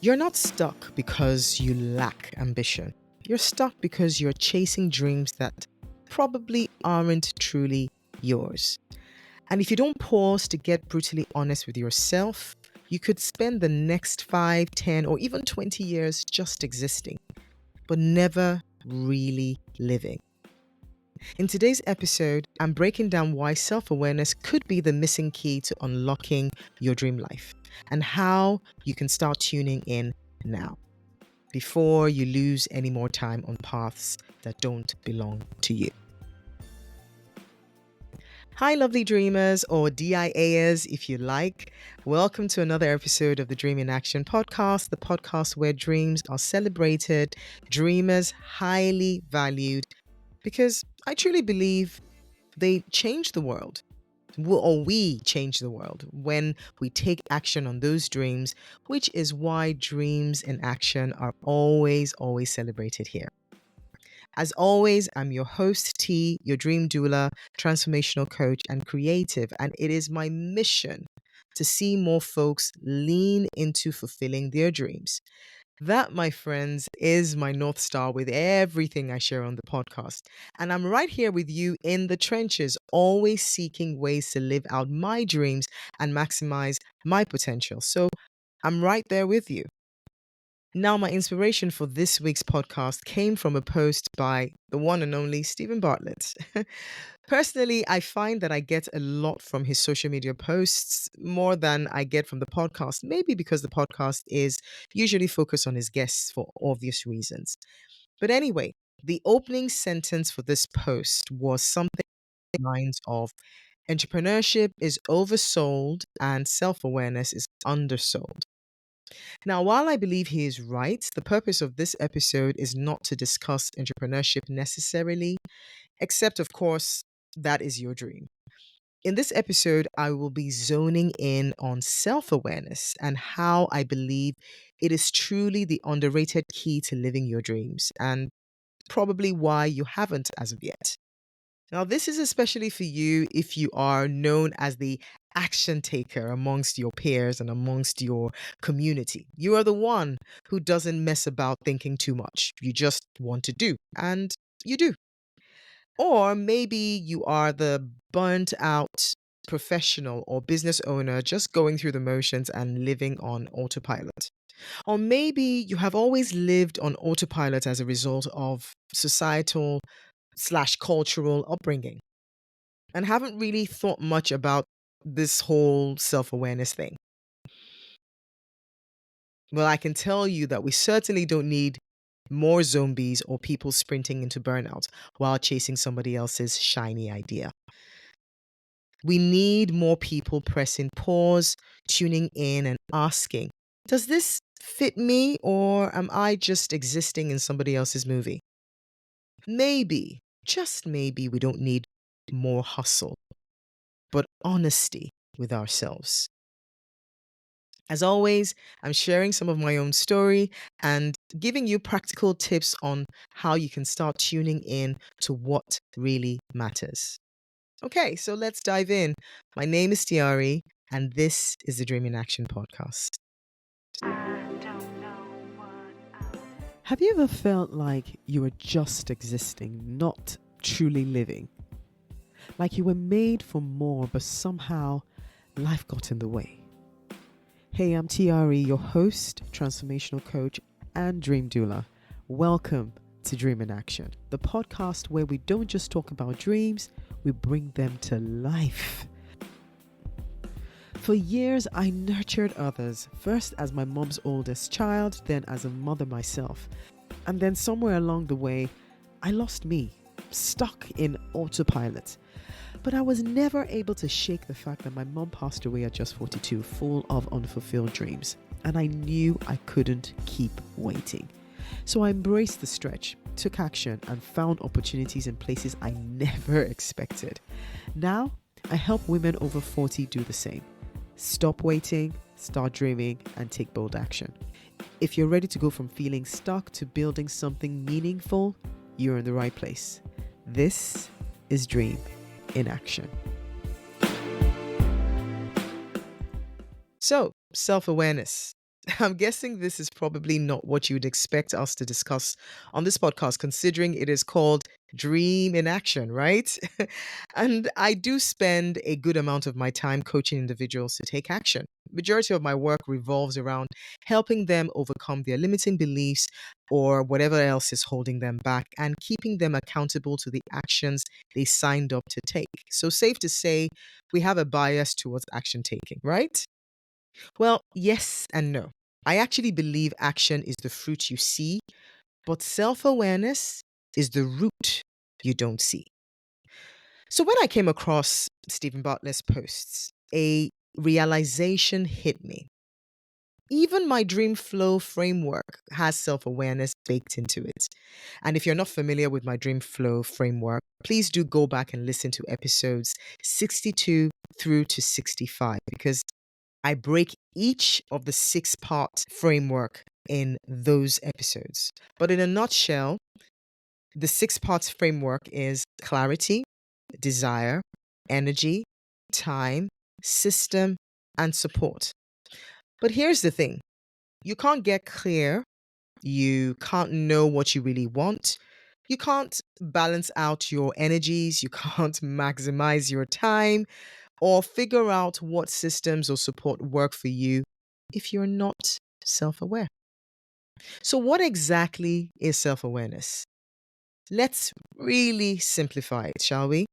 You're not stuck because you lack ambition. You're stuck because you're chasing dreams that probably aren't truly yours. And if you don't pause to get brutally honest with yourself, you could spend the next 5, 10, or even 20 years just existing, but never really living. In today's episode, I'm breaking down why self awareness could be the missing key to unlocking your dream life and how you can start tuning in now before you lose any more time on paths that don't belong to you. Hi, lovely dreamers, or DIAers if you like. Welcome to another episode of the Dream in Action podcast, the podcast where dreams are celebrated, dreamers highly valued, because I truly believe they change the world. Or we change the world when we take action on those dreams, which is why dreams in action are always celebrated here. As always, I'm your host, T, your dream doula, transformational coach, and creative. And it is my mission to see more folks lean into fulfilling their dreams. That, my friends, is my North Star with everything I share on the podcast. And I'm right here with you in the trenches, always seeking ways to live out my dreams and maximize my potential. So I'm right there with you. Now, my inspiration for this week's podcast came from a post by the one and only Steven Bartlett. Personally, I find that I get a lot from his social media posts more than I get from the podcast, maybe because the podcast is usually focused on his guests for obvious reasons. But anyway, the opening sentence for this post was something along the lines of entrepreneurship is oversold and self awareness is undersold. Now, while I believe he is right, the purpose of this episode is not to discuss entrepreneurship necessarily, except, of course, that is your dream. In this episode, I will be zoning in on self awareness and how I believe it is truly the underrated key to living your dreams, and probably why you haven't as of yet. Now, this is especially for you if you are known as the action taker amongst your peers and amongst your community. You are the one who doesn't mess about thinking too much. You just want to do, and you do. Or maybe you are the burnt out professional or business owner just going through the motions and living on autopilot. Or maybe you have always lived on autopilot as a result of societal slash cultural upbringing and haven't really thought much about this whole self awareness thing. Well, I can tell you that we certainly don't need more zombies or people sprinting into burnout while chasing somebody else's shiny idea. We need more people pressing pause, tuning in, and asking, does this fit me or am I just existing in somebody else's movie? Maybe, just maybe, we don't need more hustle, but honesty with ourselves. As always, I'm sharing some of my own story and giving you practical tips on how you can start tuning in to what really matters. Okay, so let's dive in. My name is Tiari, and this is the Dream in Action podcast. Have you ever felt like you were just existing, not truly living? Like you were made for more, but somehow life got in the way? Hey, I'm Tiari, your host, transformational coach, and dream doula. Welcome to Dream in Action, the podcast where we don't just talk about dreams, we bring them to life. For years, I nurtured others, first as my mom's oldest child, then as a mother myself. And then somewhere along the way, I lost me, stuck in autopilot. But I was never able to shake the fact that my mom passed away at just 42, full of unfulfilled dreams. And I knew I couldn't keep waiting. So I embraced the stretch, took action, and found opportunities in places I never expected. Now, I help women over 40 do the same. Stop waiting, start dreaming, and take bold action. If you're ready to go from feeling stuck to building something meaningful, you're in the right place. This is Dream in Action. So, self-awareness. I'm guessing this is probably not what you'd expect us to discuss on this podcast, considering it is called Dream in Action, right? And I do spend a good amount of my time coaching individuals to take action. Majority of my work revolves around helping them overcome their limiting beliefs or whatever else is holding them back and keeping them accountable to the actions they signed up to take. So, safe to say, we have a bias towards action taking, right? Well, yes and no. I actually believe action is the fruit you see, but self awareness is the root you don't see. So when I came across Steven Bartlett's posts, a realization hit me. Even my dream flow framework has self awareness baked into it. And if you're not familiar with my dream flow framework, please do go back and listen to episodes 62 through to 65 because I break each of the six-part framework in those episodes. But in a nutshell, the six-part framework is clarity, desire, energy, time, system, and support. But here's the thing, you can't get clear, you can't know what you really want. You can't balance out your energies, you can't maximize your time, or figure out what systems or support work for you if you're not self aware. So, what exactly is self awareness? Let's really simplify it, shall we?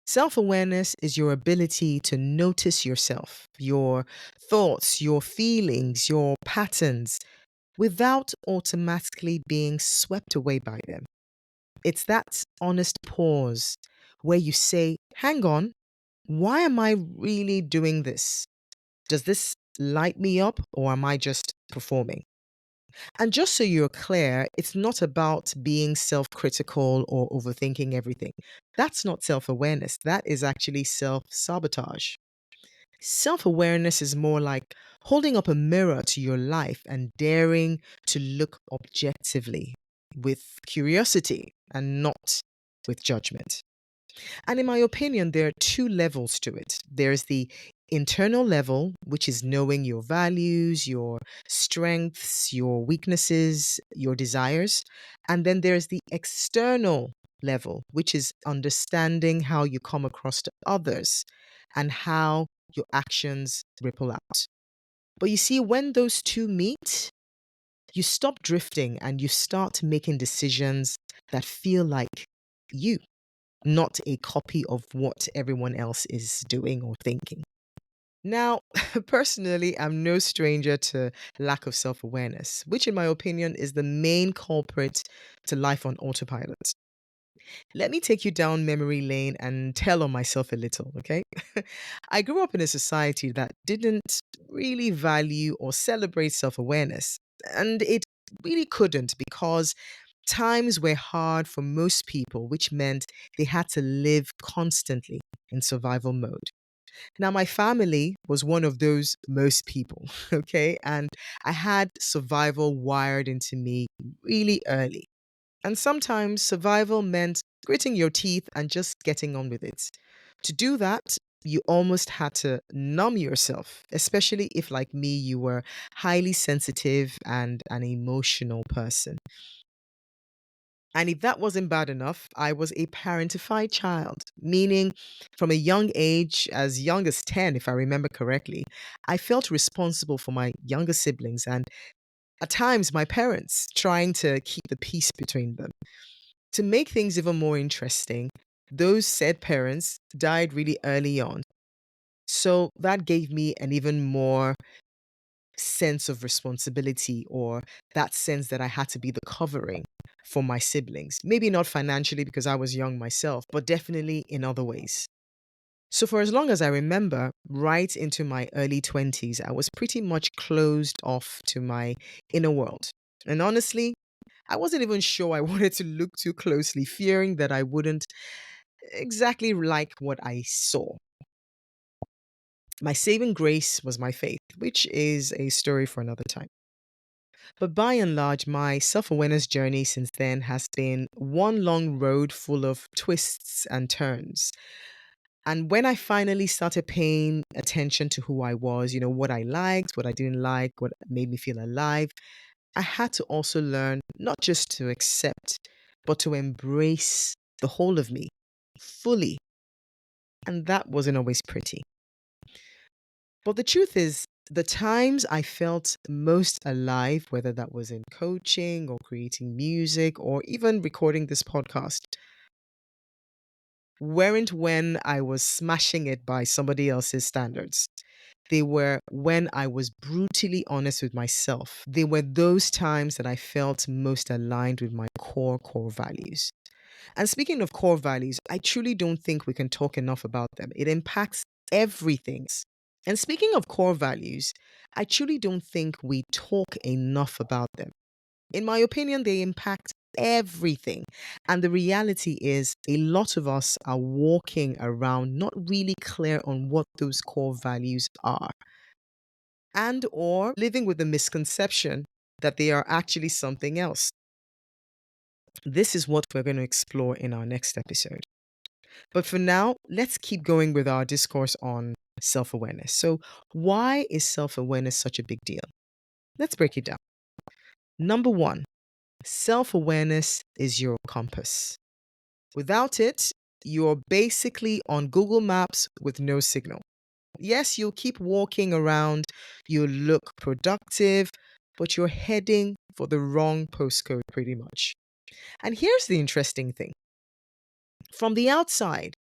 Self awareness is your ability to notice yourself, your thoughts, your feelings, your patterns without automatically being swept away by them. It's that honest pause where you say, hang on, why am I really doing this? Does this light me up or am I just performing? And just so you're clear, it's not about being self critical or overthinking everything. That's not self awareness. That is actually self sabotage. Self awareness is more like holding up a mirror to your life and daring to look objectively with curiosity and not with judgment. And in my opinion, there are two levels to it. There's the internal level, which is knowing your values, your strengths, your weaknesses, your desires. And then there's the external level, which is understanding how you come across to others and how your actions ripple out. But you see, when those two meet, you stop drifting and you start making decisions that feel like you, not a copy of what everyone else is doing or thinking. Now, personally, I'm no stranger to lack of self awareness, which, in my opinion, is the main culprit to life on autopilot. Let me take you down memory lane and tell on myself a little, okay? I grew up in a society that didn't really value or celebrate self awareness, and it really couldn't because times were hard for most people, which meant they had to live constantly in survival mode. Now, my family was one of those most people, okay? And I had survival wired into me really early. And sometimes survival meant gritting your teeth and just getting on with it. To do that, you almost had to numb yourself, especially if, like me, you were highly sensitive and an emotional person. And if that wasn't bad enough, I was a parentified child, meaning from a young age, as young as 10, if I remember correctly, I felt responsible for my younger siblings and at times my parents, trying to keep the peace between them. To make things even more interesting, those said parents died really early on. So that gave me an even more sense of responsibility or that sense that I had to be the covering for my siblings. Maybe not financially because I was young myself, but definitely in other ways. So, for as long as I remember, right into my early 20s, I was pretty much closed off to my inner world. And honestly, I wasn't even sure I wanted to look too closely, fearing that I wouldn't exactly like what I saw. My saving grace was my faith, which is a story for another time. But by and large, my self awareness journey since then has been one long road full of twists and turns. And when I finally started paying attention to who I was, what I liked, what I didn't like, what made me feel alive, I had to also learn not just to accept, but to embrace the whole of me fully. And that wasn't always pretty. But the truth is, the times I felt most alive, whether that was in coaching or creating music or even recording this podcast, weren't when I was smashing it by somebody else's standards. They were when I was brutally honest with myself. They were those times that I felt most aligned with my core values. And speaking of core values, I truly don't think we can talk enough about them. It impacts everything. And speaking of core values, I truly don't think we talk enough about them. In my opinion, they impact everything. And the reality is, a lot of us are walking around not really clear on what those core values are, and or living with the misconception that they are actually something else. This is what we're going to explore in our next episode. But for now, let's keep going with our discourse on self awareness. So, why is self awareness such a big deal? Let's break it down. Number one, self awareness is your compass. Without it, you're basically on Google Maps with no signal. Yes, you'll keep walking around, you'll look productive, but you're heading for the wrong postcode pretty much. And here's the interesting thing. From the outside,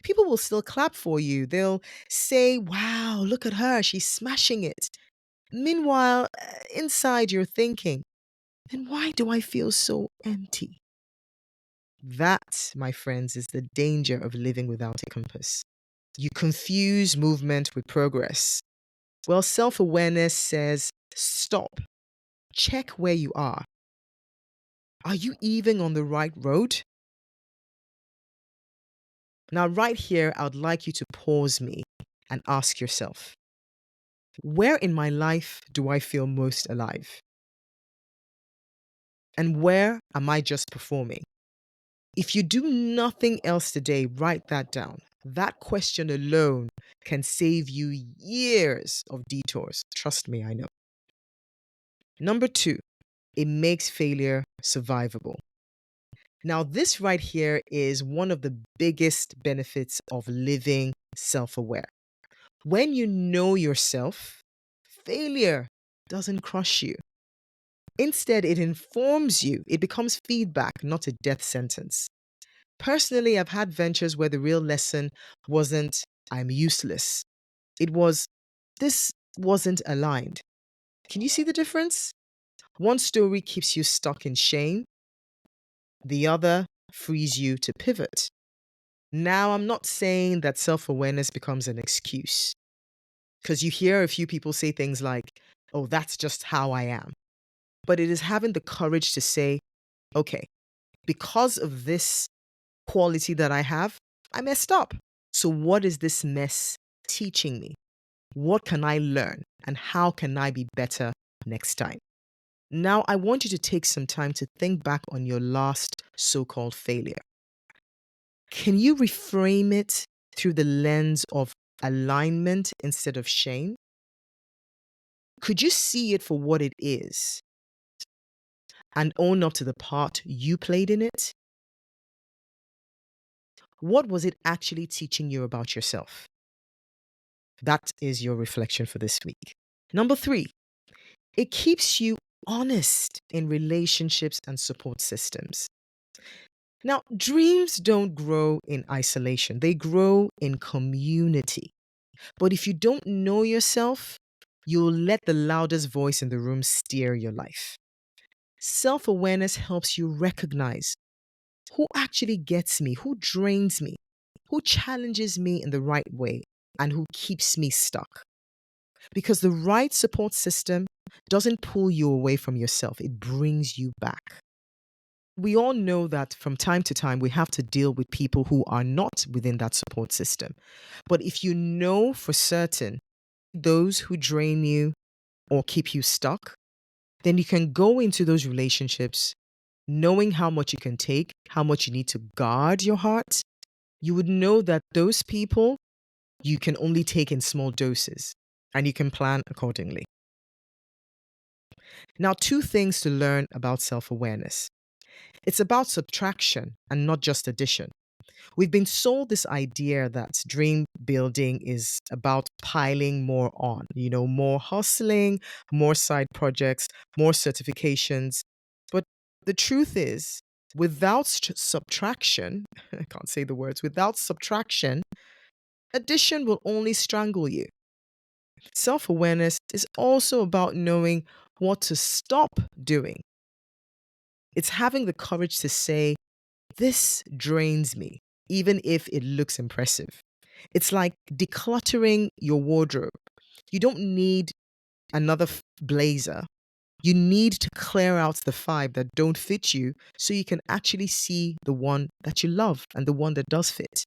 people will still clap for you. They'll say, wow, look at her, she's smashing it. Meanwhile, inside you're thinking, then why do I feel so empty? That, my friends, is the danger of living without a compass. You confuse movement with progress. Well, self awareness says, stop, check where you are. Are you even on the right road? Now, right here, I would like you to pause me and ask yourself, where in my life do I feel most alive? And where am I just performing? If you do nothing else today, write that down. That question alone can save you years of detours. Trust me, I know. Number two, it makes failure survivable. Now, this right here is one of the biggest benefits of living self aware. When you know yourself, failure doesn't crush you. Instead, it informs you. It becomes feedback, not a death sentence. Personally, I've had ventures where the real lesson wasn't, I'm useless. It was, this wasn't aligned. Can you see the difference? One story keeps you stuck in shame, the other frees you to pivot. Now, I'm not saying that self awareness becomes an excuse, because you hear a few people say things like, oh, that's just how I am. But it is having the courage to say, okay, because of this quality that I have, I messed up. So, what is this mess teaching me? What can I learn? And how can I be better next time? Now, I want you to take some time to think back on your last so called failure. Can you reframe it through the lens of alignment instead of shame? Could you see it for what it is and own up to the part you played in it? What was it actually teaching you about yourself? That is your reflection for this week. Number three, it keeps you honest in relationships and support systems. Now, dreams don't grow in isolation, they grow in community. But if you don't know yourself, you'll let the loudest voice in the room steer your life. Self awareness helps you recognize who actually gets me, who drains me, who challenges me in the right way, and who keeps me stuck. Because the right support system doesn't pull you away from yourself, it brings you back. We all know that from time to time we have to deal with people who are not within that support system. But if you know for certain those who drain you or keep you stuck, then you can go into those relationships knowing how much you can take, how much you need to guard your heart, you would know that those people you can only take in small doses and you can plan accordingly. Now, two things to learn about self-awareness. It's about subtraction and not just addition. We've been sold this idea that dream building is about piling more on, more hustling, more side projects, more certifications. But the truth is, without subtraction, I can't say the words, without subtraction, addition will only strangle you. Self awareness is also about knowing what to stop doing. It's having the courage to say, this drains me, even if it looks impressive. It's like decluttering your wardrobe. You don't need another blazer. You need to clear out the five that don't fit you so you can actually see the one that you love and the one that does fit.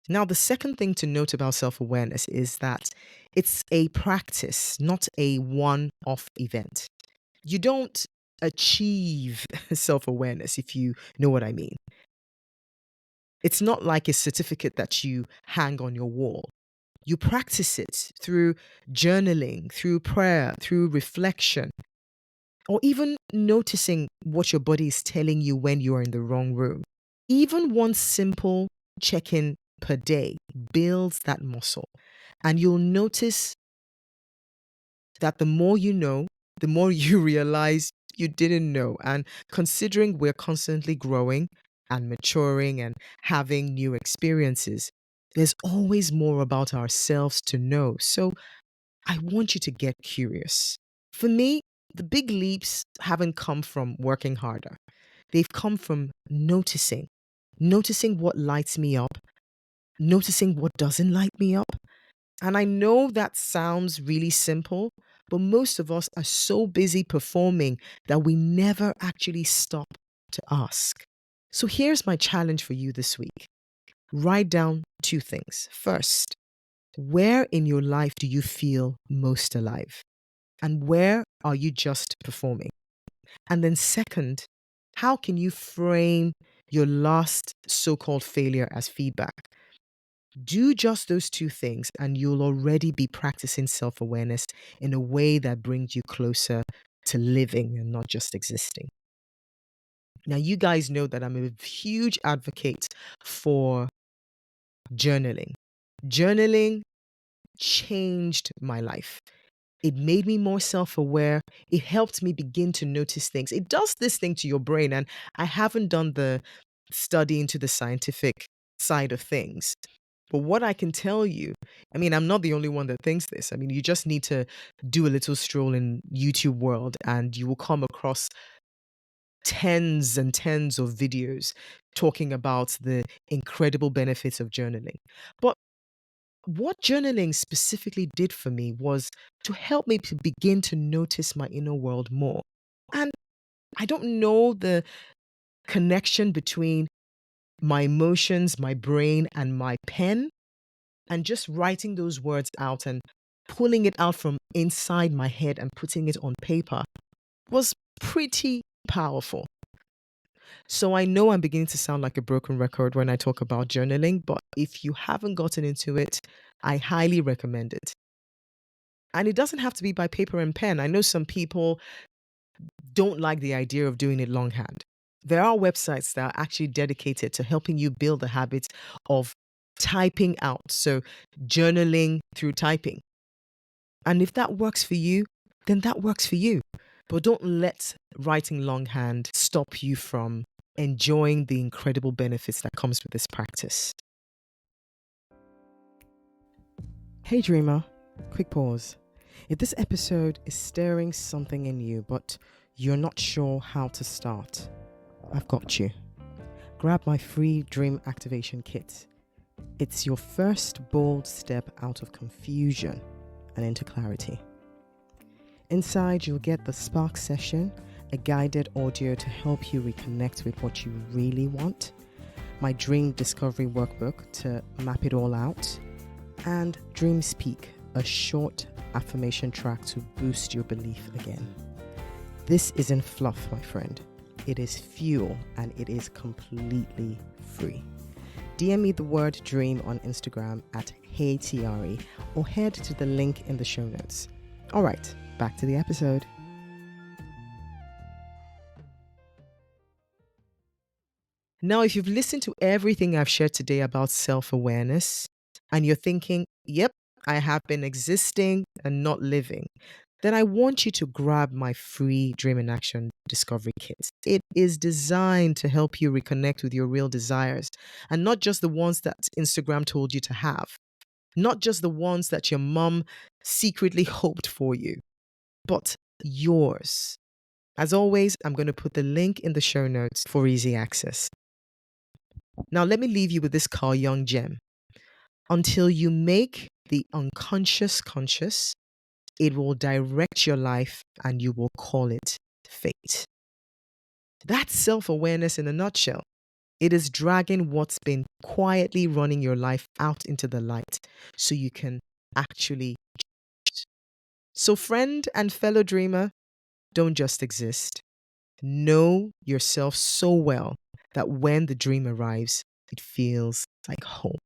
Now, the second thing to note about self awareness is that it's a practice, not a one off event. You don't achieve self awareness, if you know what I mean. It's not like a certificate that you hang on your wall. You practice it through journaling, through prayer, through reflection, or even noticing what your body is telling you when you are in the wrong room. Even one simple check in per day builds that muscle. And you'll notice that the more you know, the more you realize you didn't know. And considering we're constantly growing and maturing and having new experiences, there's always more about ourselves to know. So I want you to get curious. For me, the big leaps haven't come from working harder. They've come from noticing what lights me up, noticing what doesn't light me up. And I know that sounds really simple, but most of us are so busy performing that we never actually stop to ask. So here's my challenge for you this week. Write down two things. First, where in your life do you feel most alive? And where are you just performing? And then second, how can you frame your last so-called failure as feedback? Do just those two things, and you'll already be practicing self awareness in a way that brings you closer to living and not just existing. Now, you guys know that I'm a huge advocate for journaling. Journaling changed my life. It made me more self aware. It helped me begin to notice things. It does this thing to your brain, and I haven't done the study into the scientific side of things. But what I can tell you, I mean, I'm not the only one that thinks this. I mean, you just need to do a little stroll in YouTube world and you will come across tens and tens of videos talking about the incredible benefits of journaling. But what journaling specifically did for me was to help me to begin to notice my inner world more. And I don't know the connection between my emotions, my brain, and my pen, and just writing those words out and pulling it out from inside my head and putting it on paper was pretty powerful. So I know I'm beginning to sound like a broken record when I talk about journaling, but if you haven't gotten into it, I highly recommend it. And it doesn't have to be by paper and pen. I know some people don't like the idea of doing it longhand. There are websites that are actually dedicated to helping you build the habit of typing out. So journaling through typing. And if that works for you, then that works for you. But don't let writing longhand stop you from enjoying the incredible benefits that comes with this practice. Hey dreamer, quick pause. If this episode is stirring something in you, but you're not sure how to start, I've got you. Grab my free dream activation kit. It's your first bold step out of confusion and into clarity. Inside, you'll get the Spark session, a guided audio to help you reconnect with what you really want, my dream discovery workbook to map it all out, and Dream Speak, a short affirmation track to boost your belief again. This isn't fluff, my friend. It is fuel, and it is completely free. DM me the word dream on Instagram at HeyTiari or head to the link in the show notes. All right, back to the episode. Now, if you've listened to everything I've shared today about self-awareness and you're thinking, yep, I have been existing and not living, then I want you to grab my free Dream in Action Discovery Kit. It is designed to help you reconnect with your real desires and not just the ones that Instagram told you to have, not just the ones that your mom secretly hoped for you, but yours. As always, I'm going to put the link in the show notes for easy access. Now, let me leave you with this Carl Jung gem. Until you make the unconscious conscious, it will direct your life and you will call it fate. That's self-awareness in a nutshell. It is dragging what's been quietly running your life out into the light so you can actually choose. So, friend and fellow dreamer, don't just exist. Know yourself so well that when the dream arrives, it feels like home.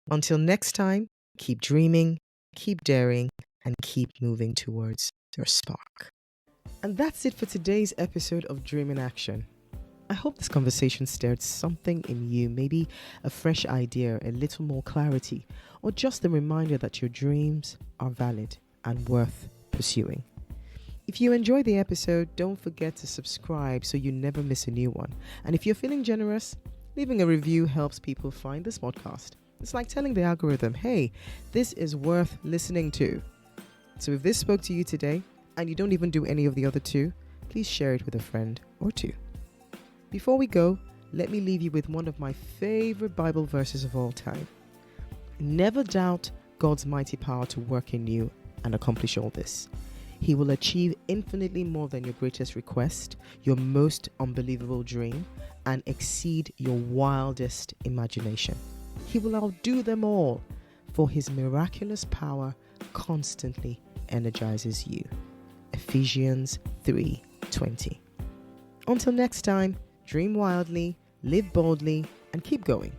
Until next time, keep dreaming, keep daring, and keep moving towards your spark. And that's it for today's episode of Dream in Action. I hope this conversation stirred something in you, maybe a fresh idea, a little more clarity, or just a reminder that your dreams are valid and worth pursuing. If you enjoyed the episode, don't forget to subscribe so you never miss a new one. And if you're feeling generous, leaving a review helps people find this podcast. It's like telling the algorithm, hey, this is worth listening to. So if this spoke to you today, and you don't even do any of the other two, please share it with a friend or two. Before we go, let me leave you with one of my favorite Bible verses of all time. Never doubt God's mighty power to work in you and accomplish all this. He will achieve infinitely more than your greatest request, your most unbelievable dream, and exceed your wildest imagination. He will outdo them all, for his miraculous power constantly energizes you. Ephesians 3:20. Until next time, dream wildly, live boldly, and keep going.